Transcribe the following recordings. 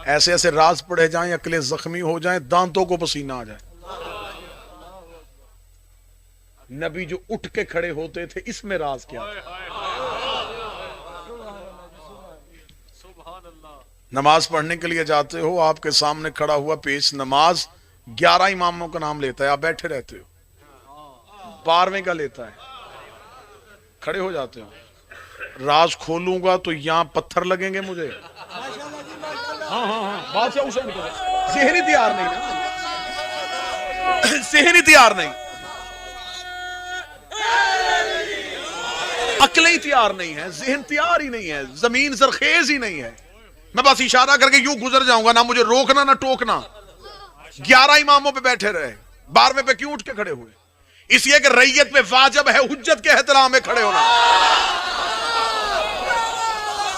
ऐसे ऐसे राज पढ़े जाएं, अकलें जख्मी हो जाएं, दांतों को पसीना आ जाए। नबी जो उठ के खड़े होते थे, इसमें राज क्या था? नमाज पढ़ने के लिए जाते हो, आपके सामने खड़ा हुआ पेश नमाज 11 इमामों का नाम लेता है, आप बैठे रहते हो, 12वें का लेता है, खड़े हो जाते हो। राज खोलूंगा तो यहां पत्थर लगेंगे मुझे। हाँ हाँ हाँ, बादशाह हुसैन का सेहरी तैयार नहीं ना, सेहरी तैयार नहीं, अकलें तैयार नहीं है, जहन तैयार ही नहीं है, जमीन सरखेज ही नहीं है। मैं बस इशारा करके यूं गुजर जाऊंगा, ना मुझे रोकना ना टोकना। 11 इमामों पे बैठे रहे, 12वें पे क्यों उठ के खड़े हुए? इसलिए कि रैयत पे वाजिब है हुज्जत के एहतराम में खड़े होना।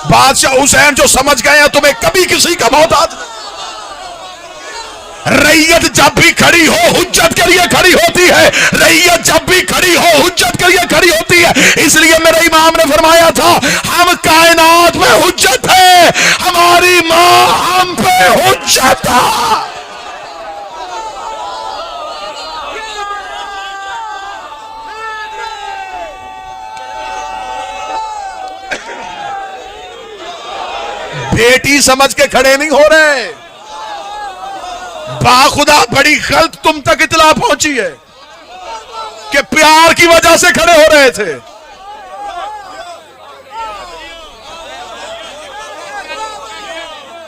बादशाह हुसैन जो समझ गए हैं तुम्हें कभी किसी का मोहताज नहीं। रैयत जब भी खड़ी हो हुज्जत के लिए खड़ी होती है, रैयत जब भी खड़ी हो हुज्जत के लिए खड़ी होती है। इसलिए मेरे इमाम ने फरमाया था, हम कायनात में हुज्जत है, हमारी मां हम पे हुज्जत है। बेटी समझ के खड़े नहीं हो रहे, बाखुदा बड़ी गलत तुम तक इतला पहुंची है कि प्यार की वजह से खड़े हो रहे थे।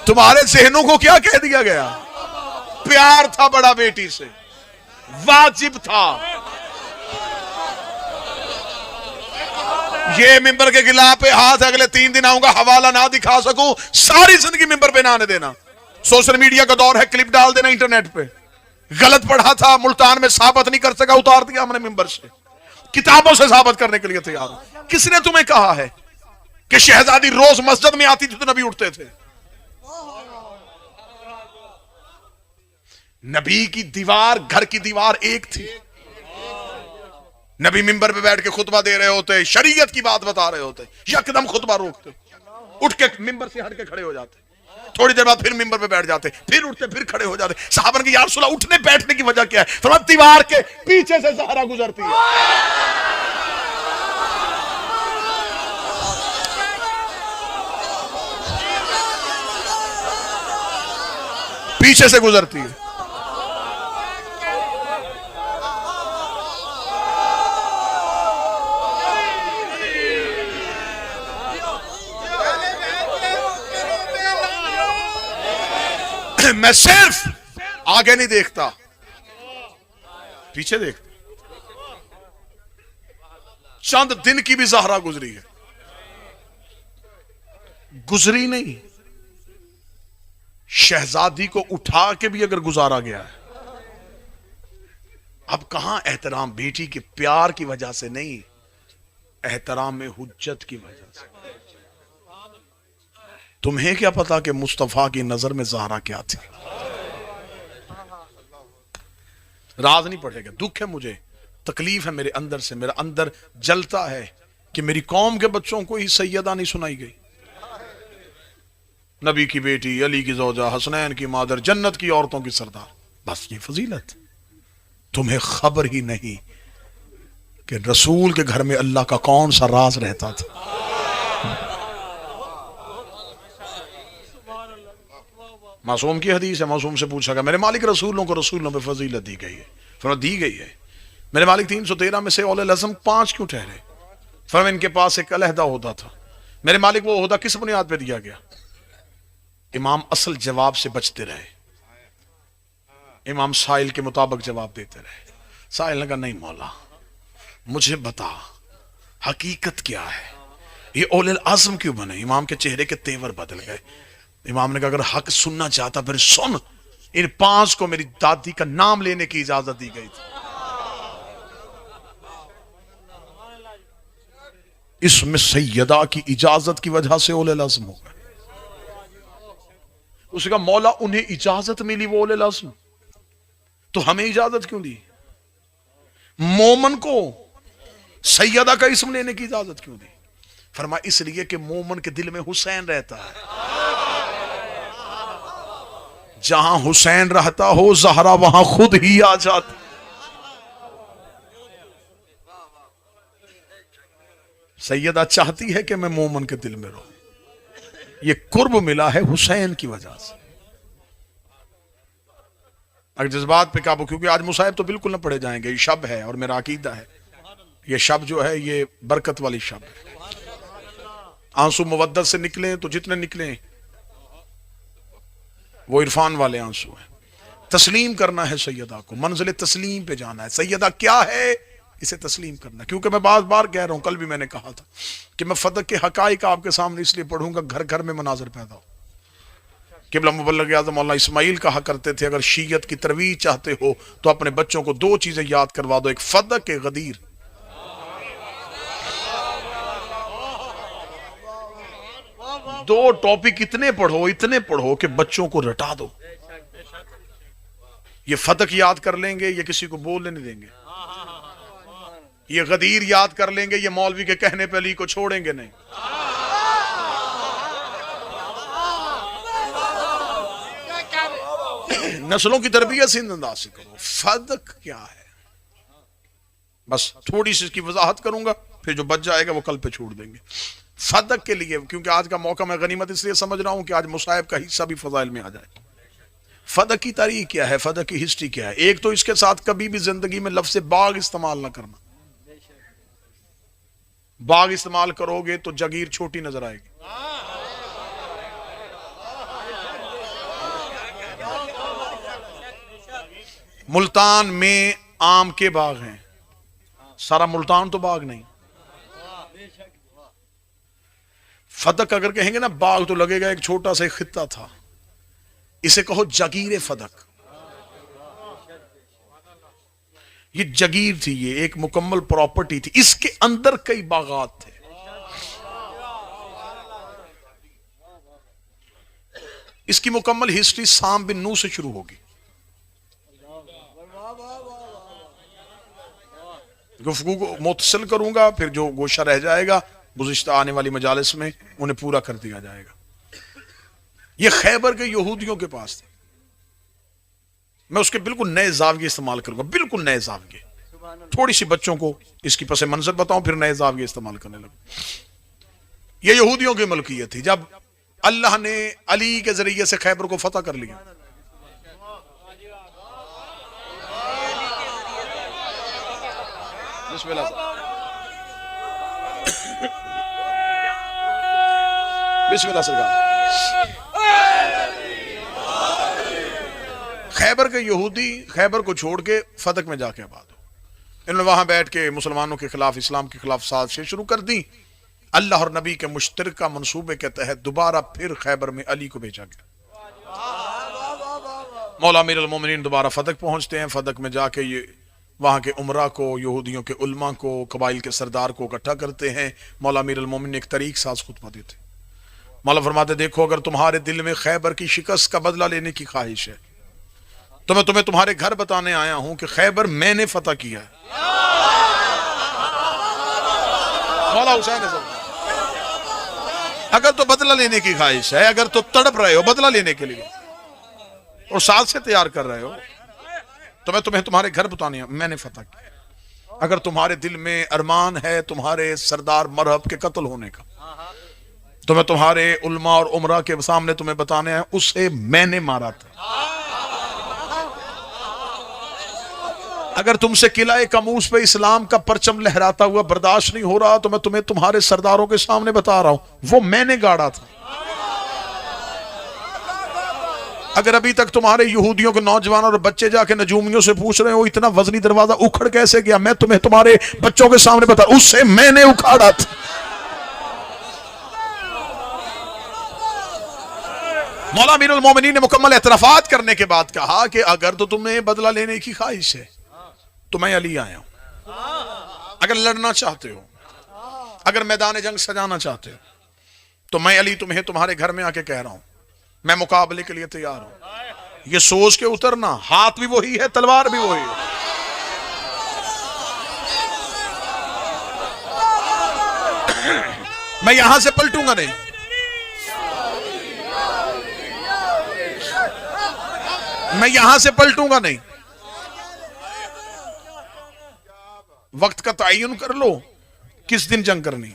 तुम्हारे जहनों को क्या कह दिया गया? प्यार था बड़ा बेटी से, वाजिब था। ये मिंबर के गिला पे हाथ अगले 3 दिन आऊंगा, हवाला ना दिखा सकूं, सारी जिंदगी मिंबर पे ना आने देना। सोशल मीडिया का दौर है, क्लिप डाल देना इंटरनेट पे। गलत पढ़ा था, मुल्तान में साबित नहीं कर सका, उतार दिया हमने मिंबर से। किताबों से साबित करने के लिए तैयार हूं। किसने तुम्हें कहा है कि शहजादी रोज मस्जिद में आती थी तो नबी उठते थे? नबी की दीवार, घर की दीवार एक थी। नबी मिंबर पे बैठ के खुतबा दे रहे होते, शरीयत की बात बता रहे होते, यकदम खुतबा रोकते, उठ के मिंबर से हट के खड़े हो जाते, थोड़ी देर बाद फिर मिंबर पे बैठ जाते, फिर उठते, फिर खड़े हो जाते। साहबा की यार सुला उठने बैठने की वजह क्या है? फरमाया दीवार के पीछे से ज़हरा गुजरती है, पीछे से गुजरती है। मैं सिर्फ आगे नहीं देखता, पीछे देखता। चंद दिन की भी ज़हरा गुजरी है, गुजरी नहीं, शहजादी को उठा के भी अगर गुजारा गया है। अब कहां एहतराम बेटी के प्यार की वजह से नहीं, एहतराम में हुज्जत की वजह से। तुम्हें क्या पता कि मुस्तफा की नजर में ज़हरा क्या थी? राज नहीं पड़ेगा, दुख है मुझे, तकलीफ है मेरे अंदर से, मेरा अंदर जलता है कि मेरी कौम के बच्चों को ही सैयदा नहीं सुनाई गई। नबी की बेटी, अली की ज़ौजा, हसनैन की मादर, जन्नत की औरतों की सरदार, बस ये फजीलत। तुम्हें खबर ही नहीं कि रसूल के घर में अल्लाह का कौन सा राज रहता था। मासूम की हदीस है, मासूम से पूछा गया, मेरे मालिक रसूलों को रसूलों पे फजीलत दी गई है? फरमाया दी गई है। मेरे मालिक 313 में से औले आज़म 5 क्यों ठहरे? फरमाया इनके पास एक अलहदा होदा था। मेरे मालिक वो होदा किस बुनियाद पे दिया गया? इमाम असल जवाब से बचते रहे, इमाम साइल के मुताबिक जवाब देते रहे। साइल ने कहा नहीं मौला मुझे बता हकीकत क्या है, ये औले आज़म क्यों बने? इमाम के चेहरे के तेवर बदल गए। इमाम ने कहा अगर हक सुनना चाहता फिर सुन, इन 5 को मेरी दादी का नाम लेने की इजाजत दी गई थी। इसमें सैयदा की इजाजत की वजह से औले आज़म हो गए। उसने कहा मौला उन्हें इजाजत मिली वो औले आज़म, तो हमें इजाजत क्यों दी? मोमन को सैयदा का इस्म लेने की इजाजत क्यों दी? फरमाया इसलिए कि मोमन के दिल में हुसैन रहता है। जहां हुसैन रहता हो ज़हरा वहां खुद ही आ जाती। सैयदा चाहती है कि मैं मोमन के दिल में रहूं। ये कुर्ब मिला है हुसैन की वजह से। अगर जज्बात पे काबू, क्योंकि आज मुसाहिब तो बिल्कुल ना पढ़े जाएंगे, ये शब है और मेरा अकीदा है ये शब जो है ये बरकत वाली शब है। आंसू मुवद्दत से निकले तो जितने निकले वो इरफान वाले आंसू हैं। तस्लीम करना है सैयदा को, मंजिल तस्लीम पे जाना है। सैयदा क्या है इसे तस्लीम करना। क्योंकि मैं बार बार कह रहा हूं, कल भी मैंने कहा था कि मैं फदक के हकाइक आपके सामने इसलिए पढ़ूंगा घर घर में मनाजर पैदा हो। किबला मुबल्लिग आज़म मौलाना इस्माइल कहा करते थे, अगर शीयत की तरवीज चाहते हो तो अपने बच्चों को दो चीजें याद करवा दो, एक फदक के गदीर। दो टॉपिक इतने पढ़ो कि बच्चों को रटा दो। ये फदक याद कर लेंगे, ये किसी को बोलने नहीं देंगे। ये गदीर याद कर लेंगे, ये मौलवी के कहने पे अली को छोड़ेंगे नहीं। नस्लों की तरबियत से अंदाज से करो। फदक क्या है, बस थोड़ी सी इसकी वजाहत करूंगा, फिर जो बच जाएगा वो कल पे छोड़ देंगे। फदक के लिए, क्योंकि आज का मौका मैं गनीमत इसलिए समझ रहा हूं कि आज मुसाहिब का हिस्सा भी फजाइल में आ जाए। फदक की तारीख क्या है, फदक की हिस्ट्री क्या है। एक तो इसके साथ कभी भी जिंदगी में लफ्ज़ बाग इस्तेमाल ना करना। बाग इस्तेमाल करोगे तो जगीर छोटी नजर आएगी। मुल्तान में आम के बाग हैं, सारा मुल्तान तो बाग नहीं। फदक अगर कहेंगे ना बाग तो लगेगा एक छोटा सा खित्ता था। इसे कहो जगीर फदक। ये जगीर थी, ये एक मुकम्मल प्रॉपर्टी थी, इसके अंदर कई बागात थे। इसकी मुकम्मल हिस्ट्री साम बिन नूह से शुरू होगी। गुफ्तगू को मुतसिल करूंगा, फिर जो गोशा रह जाएगा गुज़िश्ता आने वाली मजालिस में उन्हें पूरा कर दिया जाएगा। ये खैबर के यहूदियों के पास थे। मैं उसके बिल्कुल नए जाविये इस्तेमाल करूंगा, बिल्कुल नए जाविये। थोड़ी सी बच्चों को इसकी पस मंजर बताऊं, फिर नए जाविये इस्तेमाल करने लगूं। यह यहूदियों की मलकियत थी। जब अल्लाह ने अली के जरिए से खैबर को फतह कर लिया, बिस्मिल्लाह सरकार। खैबर के यहूदी खैबर को छोड़ के फदक में जाके आबाद हो। इन्होंने वहां बैठ के मुसलमानों के खिलाफ, इस्लाम के खिलाफ साजिशें शुरू कर दी। अल्लाह और नबी के मुश्तरका मंसूबे के तहत दोबारा फिर खैबर में अली को भेजा गया। मौला अमीर अल मोमिनीन दोबारा फदक पहुंचते हैं। फदक में जाके ये वहां के उमरा को, यहूदियों के उलमा को, कबाइल के सरदार को इकट्ठा करते हैं। मौला अमीर अल मोमिनीन एक तरीक साज खुतबा देते। मौला फरमाते, देखो अगर तुम्हारे दिल में खैबर की शिकस्त का बदला लेने की ख्वाहिश है तो मैं तुम्हें तुम्हारे घर बताने आया हूं कि खैबर मैंने फतह किया है। मौला हुसैन अगर तो बदला लेने की ख्वाहिश है, अगर तो तड़प रहे हो बदला लेने के लिए और साल से तैयार कर रहे हो, तो मैं तुम्हें तुम्हारे घर बताने मैंने फतह किया। अगर तुम्हारे दिल में अरमान है तुम्हारे सरदार मरहब के कत्ल होने का, तो मैं तुम्हारे उलमा और उमरा के सामने तुम्हें बताने आया उसे मैंने मारा था। अगर तुमसे किला कमूस पे इस्लाम का परचम लहराता हुआ बर्दाश्त नहीं हो रहा, तो मैं तुम्हें तुम्हारे सरदारों के सामने बता रहा हूं वो मैंने गाड़ा था। अगर अभी तक तुम्हारे यहूदियों के नौजवान और बच्चे जाके नजूमियों से पूछ रहे हो इतना वजनी दरवाजा उखड़ कैसे गया, मैं तुम्हें तुम्हारे बच्चों के सामने बता उससे मैंने उखाड़ा था। मौला अमीर अल मोमिनीन ने मुकम्मल एतराफात करने के बाद कहा कि अगर तो तुम्हें बदला लेने की ख्वाहिश है तो मैं अली आया हूं। अगर लड़ना चाहते हो, अगर मैदान जंग सजाना चाहते हो, तो मैं अली तुम्हें तुम्हारे घर में आके कह रहा हूं मैं मुकाबले के लिए तैयार हूं। ये सोच के उतरना, हाथ भी वही है तलवार भी वही है। मैं यहां से पलटूंगा नहीं। मैं यहां से पलटूंगा नहीं। वक्त का तयन कर लो किस दिन जंग करनी।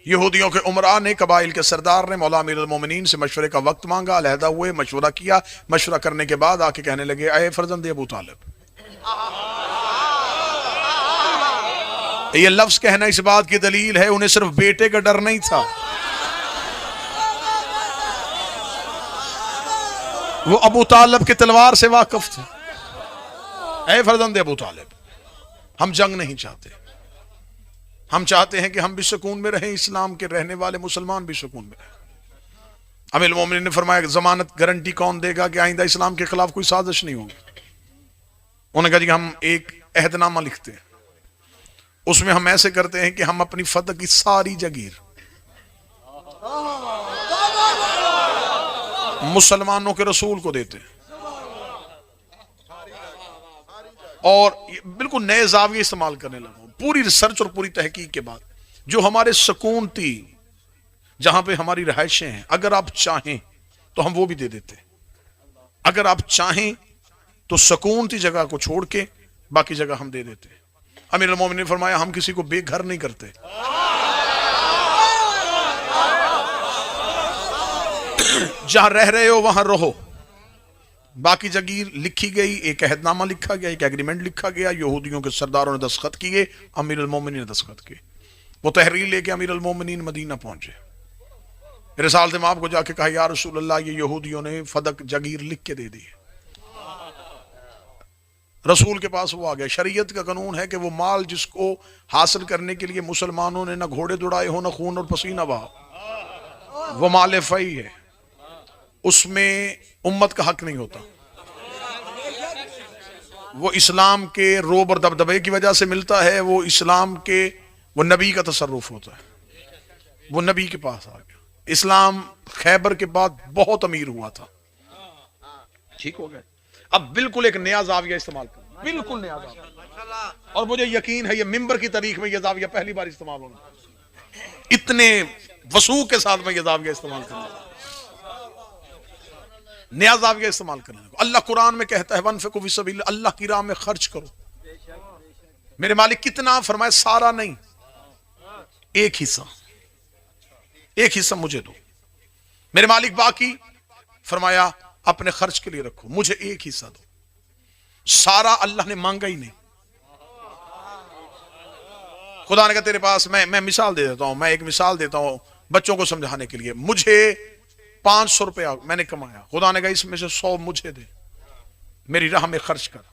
यहूदियों के उमरा ने, कबाइल के सरदार ने मौला अमीरुल मोमिनीन से मशवरे का वक्त मांगा, अलहदा हुए, मशवरा किया। मशवरा करने के बाद आके कहने लगे, अय फर्जंद अबू तालिब। ये लफ्ज कहना इस बात की दलील है उन्हें सिर्फ बेटे का डर नहीं था, वो अबू तालिब की तलवार से वाकिफ थे। अय फर्जंद अबू तालिब, हम जंग नहीं चाहते, हम चाहते हैं कि हम भी सुकून में रहें, इस्लाम के रहने वाले मुसलमान भी सुकून में रहें। अमीरुल मोमिनीन ने फरमाया, जमानत गारंटी कौन देगा कि आइंदा इस्लाम के खिलाफ कोई साजिश नहीं होगी। उन्होंने कहा जी हम एक अहदनामा लिखते हैं, उसमें हम ऐसे करते हैं कि हम अपनी फतह की सारी जगीर मुसलमानों के रसूल को देते हैं। और बिल्कुल नए जाविये इस्तेमाल करने लगा, पूरी रिसर्च और पूरी तहकीक के बाद। जो हमारे सकूनती जहां पे हमारी रहायशें हैं, अगर आप चाहें तो हम वो भी दे देते। अगर आप चाहें तो सकूनती जगह को छोड़ के बाकी जगह हम दे देते। अमीरुल मोमिनीन ने फरमाया, हम किसी को बेघर नहीं करते। जहां रह रहे हो वहां रहो। बाकी जगीर लिखी गई, एक अहदनामा लिखा गया, एक एग्रीमेंट लिखा गया, यहूदियों के सरदारों ने दस्तखत किए, अमीरुल मोमिनीन ने दस्तखत किए। वो तहरीर लेके अमीरुल मोमिनीन मदीना पहुंचे। रिसालत इमाम को जाके कहा, या रसूल अल्लाह, ये यहूदियों ने फदक जगीर लिख के दे दी। रसूल के पास वो आ गया। शरीयत का कानून है कि वो माल जिसको हासिल करने के लिए मुसलमानों ने ना घोड़े दौड़ाए हो, ना खून और पसीना बहा, वो माल फई है, उसमें उम्मत का हक नहीं होता। वो इस्लाम के रोब और दबदबे की वजह से मिलता है, वो इस्लाम के, वो नबी का तसर्रुफ होता है। वो नबी के पास आ गया। इस्लाम खैबर के बाद बहुत अमीर हुआ था, ठीक हो गया। अब बिल्कुल एक नया जाविया इस्तेमाल कर, बिल्कुल नया जाविया। और मुझे यकीन है ये मिंबर की तारीख में यह जाविया पहली बार इस्तेमाल होना, इतने वसूख के साथ में यह जाविया इस्तेमाल करना, नया जाविया इस्तेमाल करने लगा। अल्लाह कुरान में कहता है, वनफिकू फी सबीलिल्लाह, अल्लाह की राह में खर्च करो। मेरे मालिक कितना? फरमाया सारा नहीं, एक हिस्सा, एक हिस्सा मुझे दो। मेरे मालिक बाकी फरमाया अपने खर्च के लिए रखो, मुझे एक हिस्सा दो। सारा अल्लाह ने मांगा ही नहीं। खुदा ने कहा तेरे पास, मैं मिसाल दे देता हूं, मैं एक मिसाल देता हूं बच्चों को समझाने के लिए। मुझे 500 रुपया मैंने कमाया, खुदा ने कहा इसमें से 100 मुझे दे, मेरी राह में खर्च कर,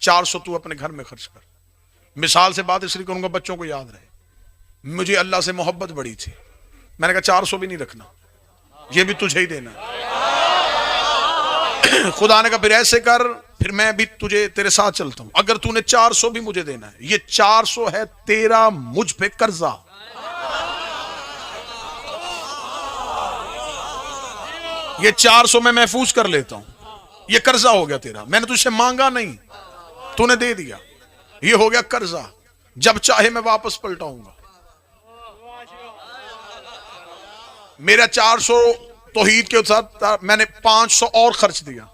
400 तू अपने घर में खर्च कर। मिसाल से बात इसलिए करूंगा बच्चों को याद रहे। मुझे अल्लाह से मोहब्बत बड़ी थी, मैंने कहा 400 भी नहीं रखना, ये भी तुझे ही देना। खुदा ने कहा फिर ऐसे कर, फिर मैं भी तुझे तेरे साथ चलता हूं, अगर तूने 400 भी मुझे देना है, ये 400 है तेरा मुझ पे कर्जा। ये 400 मैं महफूज कर लेता हूं, ये कर्जा हो गया तेरा, मैंने तुझसे मांगा नहीं, तूने दे दिया, ये हो गया कर्जा, जब चाहे मैं वापस पलटाऊंगा। मेरा 400 तौहीद के साथ मैंने 500 और खर्च दिया,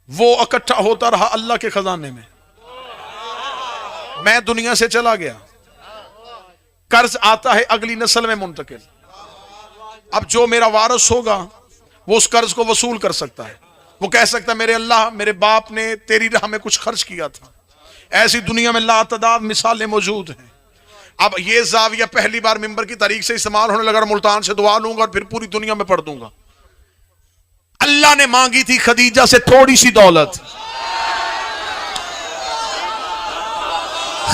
वो इकट्ठा होता रहा अल्लाह के खजाने में। मैं दुनिया से चला गया, कर्ज आता है अगली नस्ल में मुंतकिल। अब जो मेरा वारिस होगा वो उस कर्ज को वसूल कर सकता है, वो कह सकता है मेरे अल्लाह, मेरे बाप ने तेरी राह में कुछ खर्च किया था। ऐसी दुनिया में लातदाद मिसालें मौजूद हैं। अब ये जाविया पहली बार मिंबर की तारीख से इस्तेमाल होने लगा, मुल्तान से दुआ लूंगा और फिर पूरी दुनिया में पढ़ दूंगा। अल्लाह ने मांगी थी खदीजा से थोड़ी सी दौलत,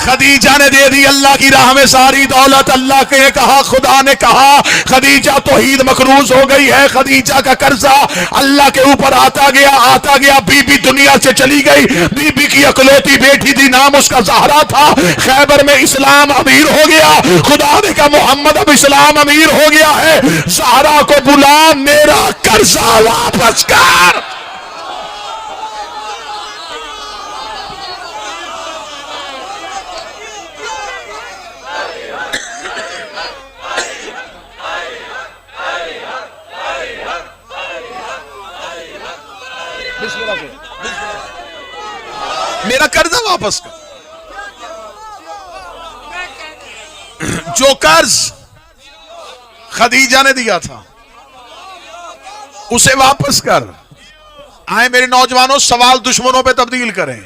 खदीजा ने दे दी अल्लाह की राह में सारी दौलत। अल्लाह के कहा, खुदा ने कहा, खदीजा तौहीद मकरूज हो गई है, खदीजा का कर्जा अल्लाह के ऊपर आता गया, आता गया। बीबी दुनिया से चली गई, बीबी की अकलौती बेटी थी, नाम उसका ज़हरा था। खैबर में इस्लाम अमीर हो गया, खुदा ने कहा मोहम्मद अब इस्लाम अमीर हो गया है, ज़हरा को बुला, मेरा कर्जा वापस कर। बिस्मिल्लाह से, मेरा कर्जा वापस कर। जो कर्ज खदीजा ने दिया था उसे वापस कर। आए मेरे नौजवानों, सवाल दुश्मनों पे तब्दील करें।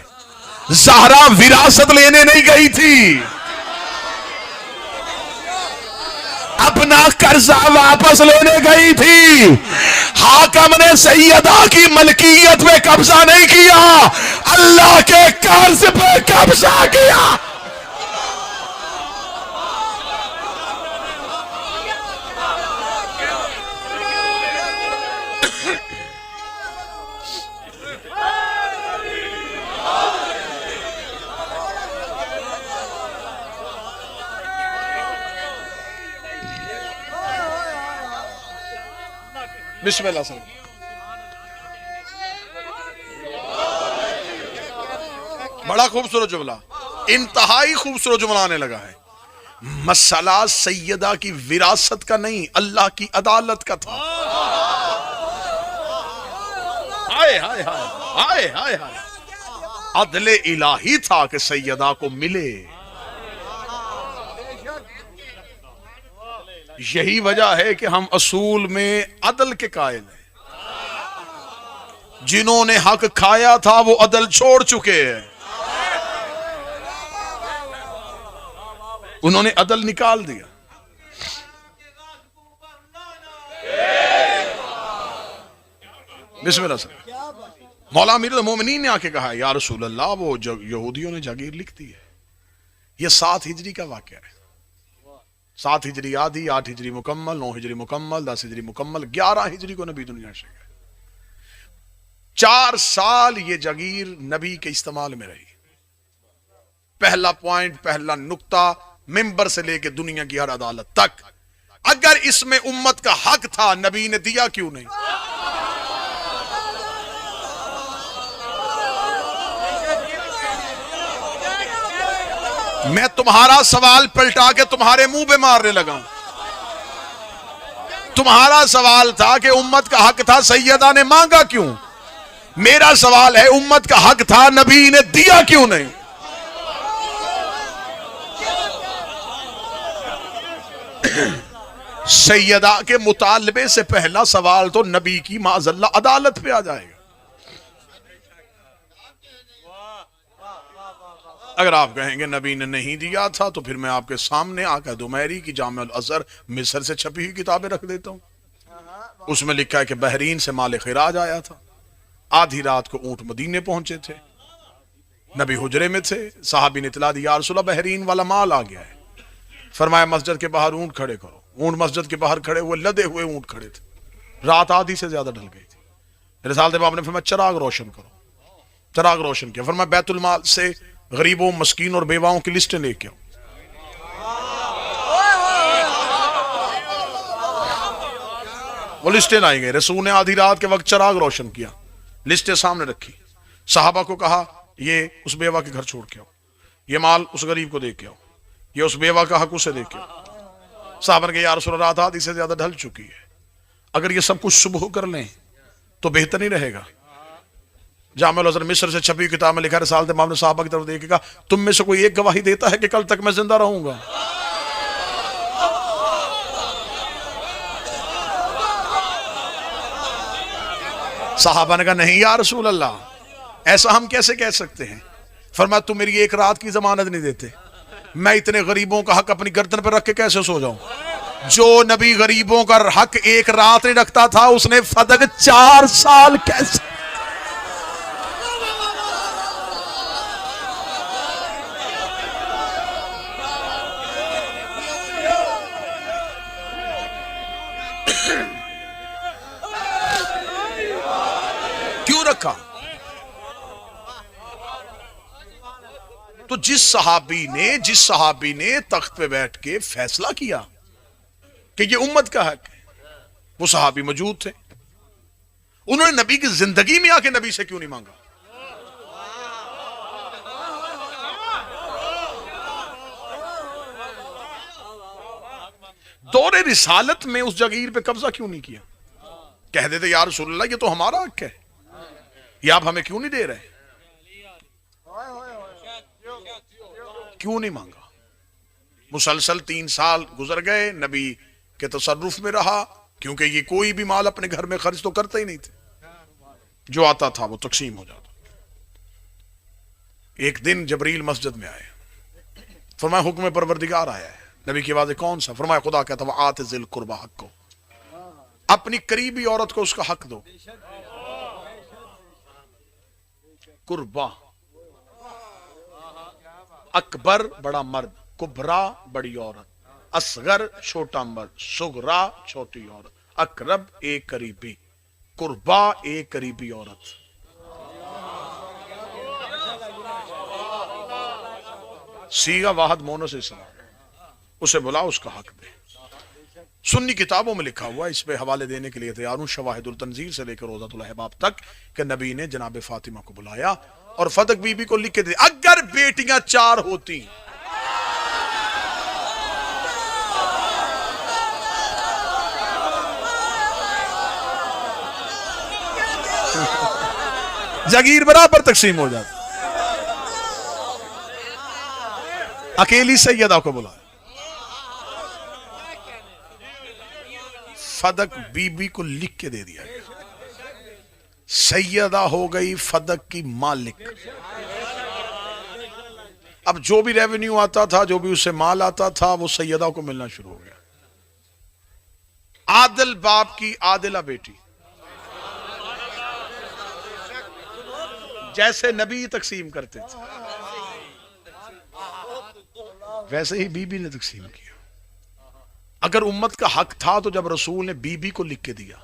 ज़हरा विरासत लेने नहीं गई थी, अपना कर्जा वापस लेने गई थी। हाकम ने सैयदा की मलकियत पे कब्जा नहीं किया, अल्लाह के कर्ज पे कब्जा किया। बिस्मिल्लाह सर। बड़ा खूबसूरत जुमला, इंतहाई खूबसूरत जुमला आने लगा है। मसला सैयदा की विरासत का नहीं, अल्लाह की अदालत का था। हाय हाय हाय हाय हाय हाय, अदले इलाही था कि सैयदा को मिले। यही वजह है कि हम असूल में अदल के कायल हैं। जिन्होंने हक खाया था वो अदल छोड़ चुके हैं, उन्होंने अदल निकाल दिया। बिस्मिल्लाह सर। मौला अमीरुल मोमिनीन ने आके कहा, या रसूल अल्लाह, वो यहूदियों ने जागीर लिख दी है। यह 7 हिजरी का वाकया है। 7 हिजरी आधी, 8 हिजरी मुकम्मल, 9 हिजरी मुकम्मल, 10 हिजरी मुकम्मल, 11 हिजरी को नबी दुनिया से गए। 4 साल ये जागीर नबी के इस्तेमाल में रही। पहला पॉइंट, पहला नुक्ता, मिंबर से लेके दुनिया की हर अदालत तक, अगर इसमें उम्मत का हक था, नबी ने दिया क्यों नहीं? मैं तुम्हारा सवाल पलटा के तुम्हारे मुंह पे मारने लगा। तुम्हारा सवाल था कि उम्मत का हक था, सैयदा ने मांगा क्यों? मेरा सवाल है, उम्मत का हक था, नबी ने दिया क्यों नहीं? सैयदा के मुतालबे से पहला सवाल तो नबी की माज़ल्ला अदालत पे आ जाएगा। अगर आप कहेंगे नबी ने नहीं दिया था, तो फिर मैं आपके सामने आकर दुमैरी की जामिउल अज़हर मिस्र से छपी हुई किताबें रख देता हूं। उसमें लिखा है कि बहरीन से माल खिराज आया था, आधी रात को ऊंट मदीने पहुंचे थे, नबी हुजरे में थे, साहबी ने इतला दी, या रसूल अल्लाह बहरीन वाला माल आ गया है। फरमाया मस्जिद के बाहर ऊंट खड़े करो। ऊंट मस्जिद के बाहर खड़े हुए, लदे हुए ऊंट खड़े थे। रात आधी से ज्यादा ढल गई थी। रिसालत बाब ने फरमाया चिराग रोशन करो। चिराग रोशन किया। फरमाया बैतुल माल से गरीबों, मस्कीन और बेवाओं की लिस्टें लेके आओ। वो लिस्टें लाई गई। रसूल ने आधी रात के वक्त चिराग रोशन किया, लिस्टें सामने रखी। साहबा को कहा, ये उस बेवा के घर छोड़ के आओ, ये माल उस गरीब को दे के आओ, ये उस बेवा का हक उसे दे के आओ। साहबा ने, या रसूल रात आधी से ज्यादा ढल चुकी है, अगर ये सब कुछ सुबह कर लें तो बेहतर नहीं रहेगा। जामिउल अज़हर मिस्र से छपी किताब में लिखा है, रिसालत इमाम ने साहबा की तरफ देखेगा, तुम में से कोई एक गवाही देता है कि कल तक मैं जिंदा रहूंगा? साहबा ने कहा, नहीं या रसूल अल्लाह, ऐसा हम कैसे कह सकते हैं? फरमाया, तुम मेरी एक रात की जमानत नहीं देते, मैं इतने गरीबों का हक अपनी गर्दन पर रख के कैसे सो जाऊं? जो नबी गरीबों का हक एक रात नहीं रखता था, उसने फदक 4 साल कैसे? क्यों रखा? तो जिस सहाबी ने तख्त पे बैठ के फैसला किया कि ये उम्मत का हक है, वो सहाबी मौजूद थे। उन्होंने नबी की जिंदगी में आके नबी से क्यों नहीं मांगा? दौरे रिसालत में उस जागीर पे कब्जा क्यों नहीं किया? कह देते, या रसूलल्लाह, ये तो हमारा हक है, ये आप हमें क्यों नहीं दे रहे? क्यों नहीं मांगा? मुसलसल 3 साल गुजर गए, नबी के तसर्रुफ में रहा, क्योंकि ये कोई भी माल अपने घर में खर्च तो करते ही नहीं थे, जो आता था वो तकसीम हो जाता। एक दिन जबरील मस्जिद में आए, फरमाया हुक्म परवरदिगार आया है। नबी की आवाज़ कौन सा? फरमाया खुदा कहता है आते जिल कुर्बा हक को, अपनी करीबी औरत को उसका हक दो। कुर्बा, अकबर बड़ा मर्द, कुबरा बड़ी औरत, असगर छोटा मर्द, सुगरा छोटी औरत, अकरब एक करीबी, कुर्बा एक करीबी औरत। सीगा वाहद मोनो से समा, उसे बुला, उसका हक दे। सुन्नी किताबों में लिखा हुआ, इस पे हवाले देने के लिए तैयार हूं, शवाहिदुल तंजीर से लेकर रोज़ातुल अहबाब तक, कि नबी ने जनाब फातिमा को बुलाया और फदक बीबी को लिख के दे, अगर बेटियां 4 होती जागीर बराबर तकसीम हो जाती। अकेली सैयदा को बुलाया, फदक बीबी को लिख के दे दिया, सैयदा हो गई फदक की मालिक। अब जो भी रेवेन्यू आता था, जो भी उससे माल आता था, वो सैयदा को मिलना शुरू हो गया। आदिल बाप की आदिला बेटी, जैसे नबी तकसीम करते थे वैसे ही बीबी ने तकसीम किया। अगर उम्मत का हक था तो जब रसूल ने बीबी को लिख के दिया,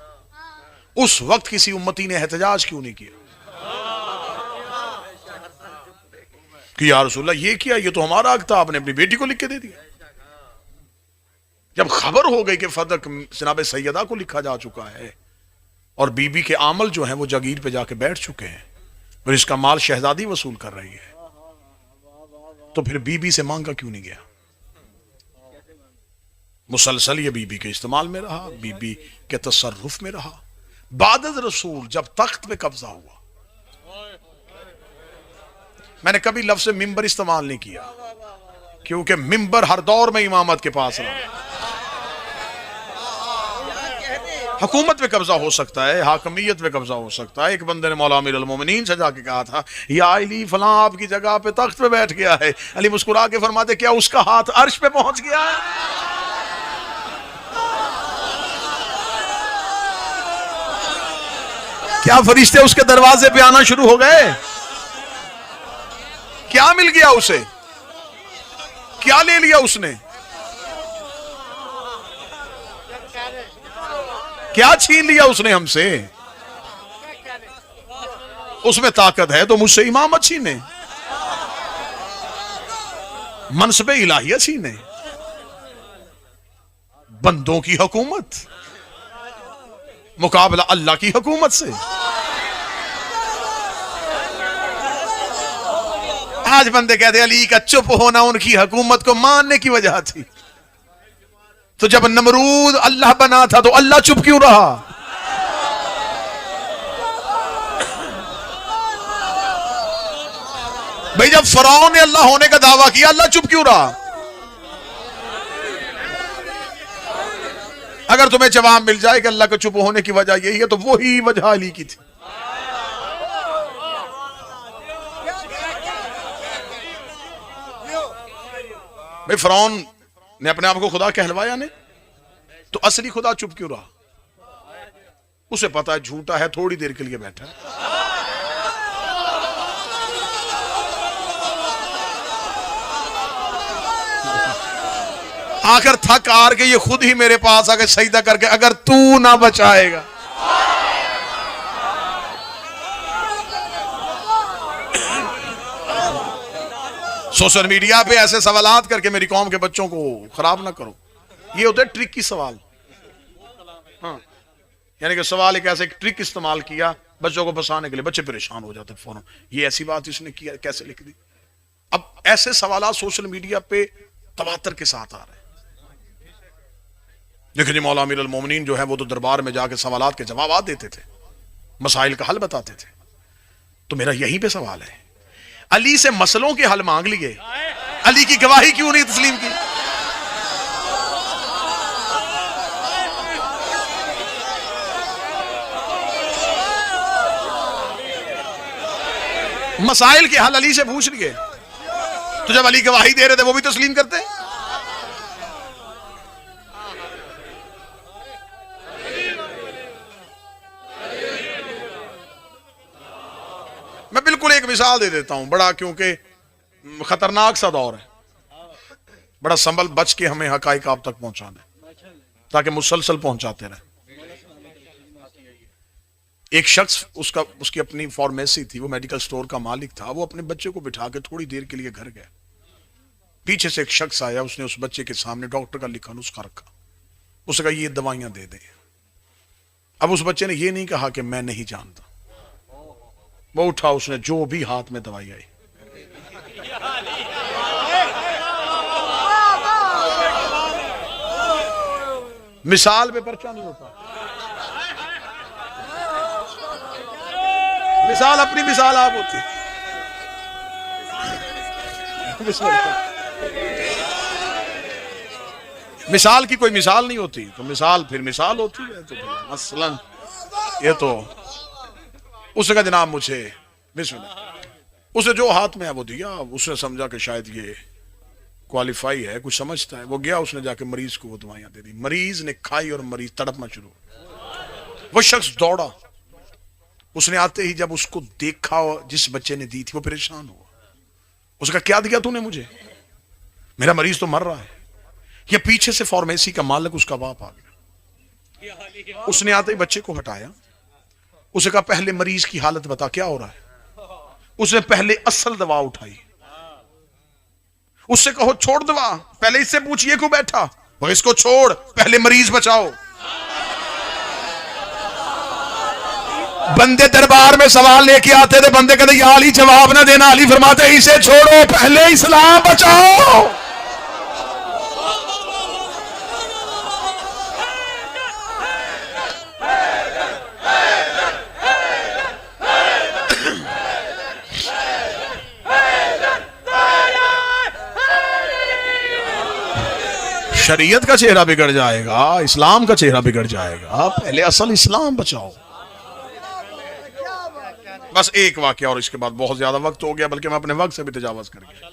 उस वक्त किसी उम्मती ने एहतजाज क्यों नहीं किया कि या रसूलल्लाह ये किया, ये तो हमारा हक था, आपने अपनी बेटी को लिख के दे दिया। जब खबर हो गई कि फदक जनाब सैयदा को लिखा जा चुका है और बीबी के आमल जो हैं वो जागीर पे जाके बैठ चुके हैं और इसका माल शहजादी वसूल कर रही है, तो फिर बीबी से मांगा क्यों नहीं गया? मुसलसल ये बीबी के इस्तेमाल में रहा, बीबी के तसर्रुफ में रहा। बादद रसूल जब तख्त पे कब्जा हुआ, मैंने कभी लफ्ज़ मिंबर इस्तेमाल नहीं किया, क्योंकि मिंबर हर दौर में इमामत के पास रहा। हुकूमत पे कब्जा हो सकता है, हाकमियत पे कब्जा हो सकता है। एक बंदे ने मौला अमीरुल मोमिनीन से जाके कहा था, या अली फलां आपकी जगह पे तख्त पे बैठ गया है। अली मुस्कुरा के फरमाते, क्या उसका हाथ अर्श पे पहुंच गया है? क्या फरिश्ते उसके दरवाजे पे आना शुरू हो गए? क्या मिल गया उसे? क्या ले लिया उसने? क्या छीन लिया उसने हमसे? उसमें ताकत है तो मुझसे इमामत छीने, मनसबे इलाहिया छीने, बंदों की हुकूमत मुकाबला अल्लाह की हुकूमत से। आज बंदे कहते अली का चुप होना उनकी हुकूमत को मानने की वजह थी, तो जब नमरूद अल्लाह बना था तो अल्लाह चुप क्यों रहा? भाई जब फरौन ने अल्लाह होने का दावा किया, अल्लाह चुप क्यों रहा? अगर तुम्हें जवाब मिल जाए कि अल्लाह के चुप होने की वजह यही है, तो वही वजह अली की थी। भाई फरौन ने अपने आप को खुदा कहलवाया नहीं, तो असली खुदा चुप क्यों रहा? उसे पता है झूठा है, थोड़ी देर के लिए बैठा है। आखिर थक हार के ये खुद ही मेरे पास आके सजदा करके, अगर तू ना बचाएगा। सोशल मीडिया पे ऐसे सवालात करके मेरी कौम के बच्चों को खराब ना करो। ये होते ट्रिक की सवाल, हाँ, यानी कि सवाल एक ऐसे एक ट्रिक इस्तेमाल किया बच्चों को फंसाने के लिए, बच्चे परेशान हो जाते फौरन, ये ऐसी बात इसने किया, कैसे लिख दी। अब ऐसे सवालात सोशल मीडिया पे तवातर के साथ आ रहे हैं। देखिए जी, मौला अमीरुल मोमिनीन जो है वो तो दरबार में जाके सवालात के जवाब देते थे, मसाइल का हल बताते थे। तो मेरा यहीं पे सवाल है, अली से मसलों के हल मांग लिए, अली की गवाही क्यों नहीं तस्लीम की? मसाइल के हल अली से पूछ लिए, तो जब अली गवाही दे रहे थे वो भी तस्लीम करते। मैं बिल्कुल एक मिसाल दे देता हूं, बड़ा क्योंकि खतरनाक सा दौर है, बड़ा संभल बच के हमें हकाइक आप तक पहुंचाना ताकि मुसलसल पहुंचाते रहे। एक शख्स, उसकी अपनी फार्मेसी थी, वो मेडिकल स्टोर का मालिक था। वो अपने बच्चे को बिठा के थोड़ी देर के लिए घर गया। पीछे से एक शख्स आया, उसने उस बच्चे के सामने डॉक्टर का लिखा नुस्खा रखा, उसने कहा ये दवाइयां दे दे। अब उस बच्चे ने ये नहीं कहा कि मैं नहीं जानता, वो उठा, उसने जो भी हाथ में दवाई आई, मिसाल पे पर्चा नहीं होता, मिसाल अपनी मिसाल आप होती। मिसाल की कोई मिसाल नहीं होती, तो मिसाल फिर मिसाल होती है। तो मसलन ये तो उसने कहा जनाब मुझे बिस्मिल्लाह, उसे जो हाथ में है वो दिया। उसने समझा कि शायद ये क्वालिफाई है, कुछ समझता है। वो गया, उसने जाके मरीज को वो दवाइयां दे दी। मरीज ने खाई और मरीज तड़पना शुरू। वो शख्स दौड़ा, उसने आते ही जब उसको देखा जिस बच्चे ने दी थी, वो परेशान हुआ। उसका क्या दिया तूने मुझे, मेरा मरीज तो मर रहा है। ये पीछे से फार्मेसी का मालिक, उसका बाप आ गया। उसने आते ही बच्चे को हटाया, उसे कहा पहले मरीज की हालत बता, क्या हो रहा है। उसने पहले असल दवा उठाई, उससे कहो छोड़ दवा, पहले इससे पूछिए क्यों बैठा, वो इसको छोड़, पहले मरीज बचाओ। बंदे दरबार में सवाल लेके आते थे, बंदे कहते या अली जवाब ना देना, अली फरमाते इसे छोड़ो, पहले इस्लाम बचाओ। शरीयत का चेहरा बिगड़ जाएगा, इस्लाम का चेहरा बिगड़ जाएगा, पहले असल इस्लाम बचाओ। बस एक वाकया और इसके बाद बहुत ज्यादा वक्त हो गया, बल्कि मैं अपने वक्त से भी तजावज कर गया।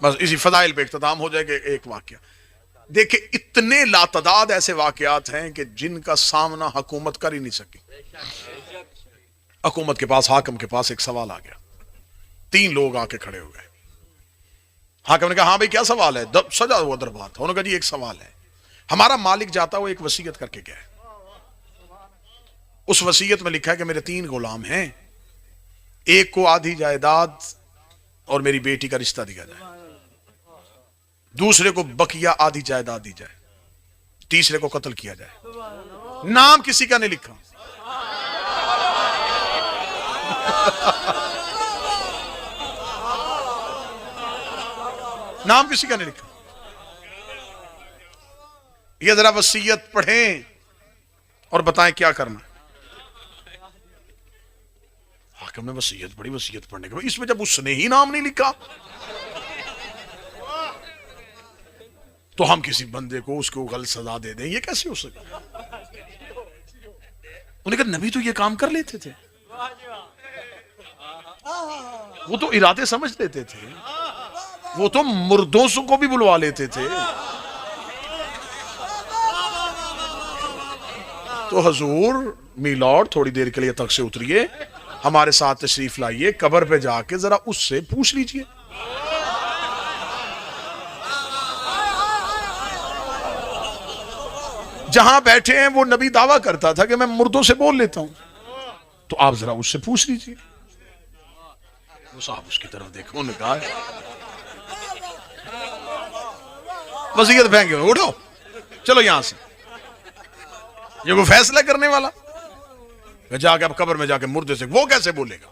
बस इसी फदाइल पे इख्तिताम हो जाएगा। एक वाकया देखिए, इतने लातदाद ऐसे वाकयात हैं कि जिनका सामना हुकूमत कर ही नहीं सकी। हुकूमत के पास, हाकिम के पास एक सवाल आ गया। 3 लोग आके खड़े हो गए। हाकिम ने कहा हाँ भाई क्या सवाल है, सजा हुआ दरबार था। उन्होंने कहा जी एक सवाल है, हमारा मालिक जाता हुआ एक वसीयत करके गया। उस वसीयत में लिखा है कि मेरे 3 गुलाम हैं, एक को आधी जायदाद और मेरी बेटी का रिश्ता दिया जाए, दूसरे को बकिया आधी जायदाद दी जाए, तीसरे को कत्ल किया जाए। नाम किसी का नहीं लिखा। नाम किसी का नहीं लिखा। ये जरा वसीयत पढ़ें और बताएं क्या करना। हाकिम ने वसीयत पढ़ी, वसीयत पढ़ने के बाद इसमें जब उसने ही नाम नहीं लिखा तो हम किसी बंदे को उसको गलत सजा दे दें, ये कैसे हो सकता। उन्होंने कहा नबी तो ये काम कर लेते थे, वो तो इरादे समझ लेते थे, वो तो मुर्दों को भी बुलवा लेते थे। तो हजूर मीलॉर्ड थोड़ी देर के लिए तक से उतरिए, हमारे साथ तशरीफ लाइए, कब्र पे जाके जरा उससे पूछ लीजिए। जहां बैठे हैं वो नबी दावा करता था कि मैं मुर्दों से बोल लेता हूं, तो आप जरा उससे पूछ लीजिए। वो साहब उसकी तरफ देखो, उन्होंने कहा वसीयत फेंके, उठो चलो यहां से, ये वो फैसला करने वाला जाके अब कब्र में जाके मुर्दे से वो कैसे बोलेगा।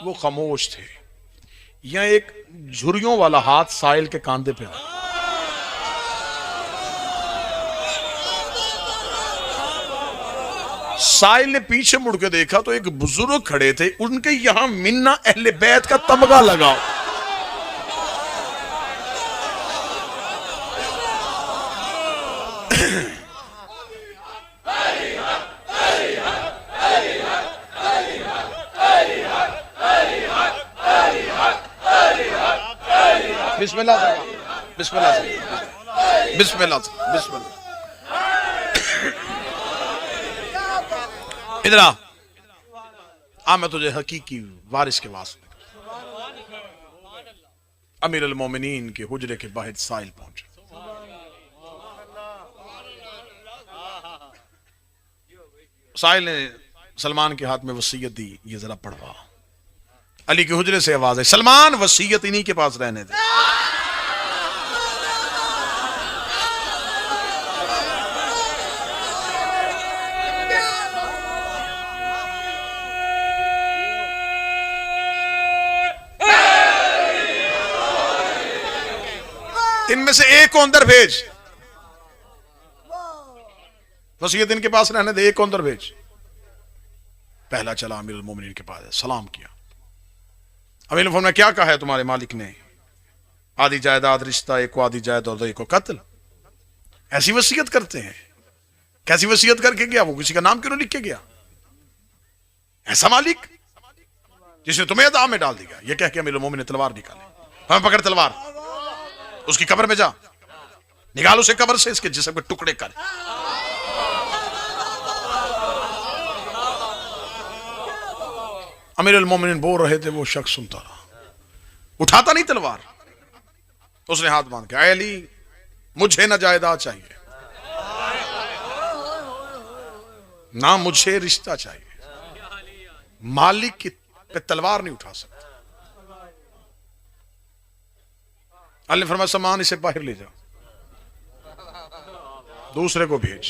वो खामोश थे। यहां एक झुर्रियों वाला हाथ साहिल के कांधे पे था। साहिल ने पीछे मुड़ के देखा तो एक बुजुर्ग खड़े थे, उनके यहां मिन्ना अहले बैत का तमगा लगाओ। बिस्मिल्लाह बिस्मिल्लाह बिस्मिल्लाह बिस्मिल्लाह। इधर आ, मैं तुझे हकीकी वारिस के वास्ते। अमीर अल मोमिनीन के हुजरे के बाहर साहिल पहुंचे। साहिल ने सलमान के हाथ में वसीयत दी, ये जरा पढ़वा। अली के हुजरे से आवाज है, सलमान वसीयत इन्हीं के पास रहने दे। इनमें से एक को अंदर भेज, वसीयत इनके पास रहने दे, एक को अंदर भेज। पहला चला अमीरुल मोमिनीन के पास, सलाम किया। अमीर ने फरमाया, क्या कहा है तुम्हारे मालिक ने? आधी जायदाद रिश्ता, एक को आधी जायदाद और एक को कत्ल। ऐसी वसीयत करते हैं? कैसी वसीयत करके गया वो? किसी का नाम क्यों लिख के गया? ऐसा मालिक जिसने तुम्हें अदाब में डाल दिया। ये कह के अमीरुल मोमिनीन ने तलवार निकाली। हम पकड़ तलवार, उसकी कब्र में जा, निकाल उसे कब्र से, इसके जिस्म के टुकड़े कर। अमीरुल मोमिनीन बोल रहे थे, वो शख्स सुनता रहा, उठाता नहीं तलवार। उसने हाथ बांध के, ऐ अली, मुझे ना जायदाद चाहिए, ना मुझे रिश्ता चाहिए, मालिक की पे तलवार नहीं उठा सकता। अल्लाह ने फरमाया, सलमान इसे बाहर ले जाओ, दूसरे को भेज।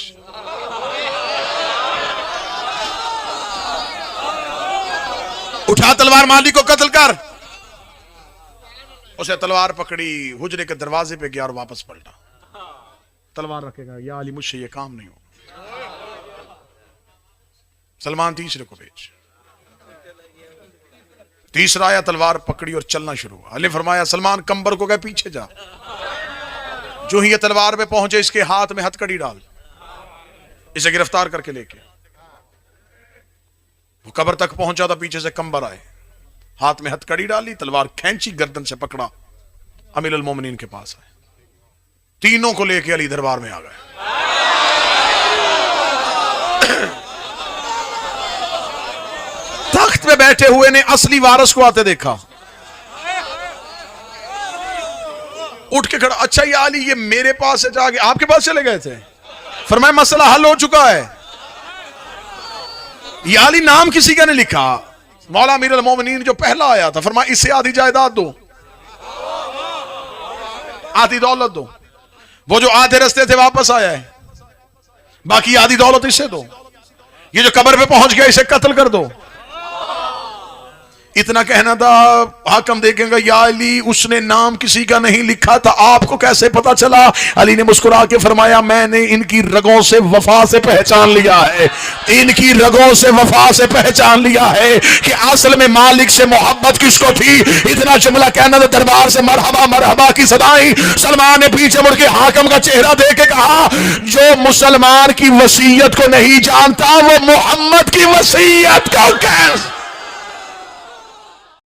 उठा तलवार, मालिक को कत्ल कर। उसे तलवार पकड़ी, हुजरे के दरवाजे पे गया और वापस पलटा। तलवार रखेगा, या अली मुझसे ये काम नहीं हो। सलमान तीसरे को भेज। तीसरा आया, तलवार पकड़ी और चलना शुरू हुआ। अली फरमाया, सलमान कंबर को गए पीछे जा। जो ही ये तलवार पे पहुंचे, इसके हाथ में हथकड़ी डाल, इसे गिरफ्तार करके लेके। वो कब्र तक पहुंचा था, पीछे से कंबर आए, हाथ में हथकड़ी डाली, तलवार खींची, गर्दन से पकड़ा, अमीर अल मोमिनीन के पास आए। तीनों को लेके अली दरबार में आ गए। तख्त पे बैठे हुए ने असली वारिस को आते देखा, उठ के खड़ा, अच्छा ये अली, ये मेरे पास से जाके आपके पास चले गए थे? फरमाया, मसला हल हो चुका है। ये अली नाम किसी का नहीं लिखा। मौला अमीर अल मोमिनीन जो पहला आया था, फरमाया इससे आधी जायदाद दो, आधी दौलत दो। वो जो आधे रास्ते थे वापस आया है, बाकी आधी दौलत इसे दो। ये जो कब्र पे पहुंच गया, इसे कत्ल कर दो। इतना कहना था, हाकम देखेंगे, या अली, उसने नाम किसी का नहीं लिखा था, आपको कैसे पता चला? अली ने मुस्कुरा के फरमाया, मैंने इनकी रगों से वफा से पहचान लिया है, इनकी रगों से वफा से पहचान लिया है कि असल में मालिक से मोहब्बत किसको थी। इतना जुमला कहना था, दरबार से मरहबा मरहबा की सदाई। सलमान ने पीछे मुड़ के हाकम का चेहरा देख के कहा, जो मुसलमान की वसीयत को नहीं जानता, वो मोहम्मद की वसीयत को कैसे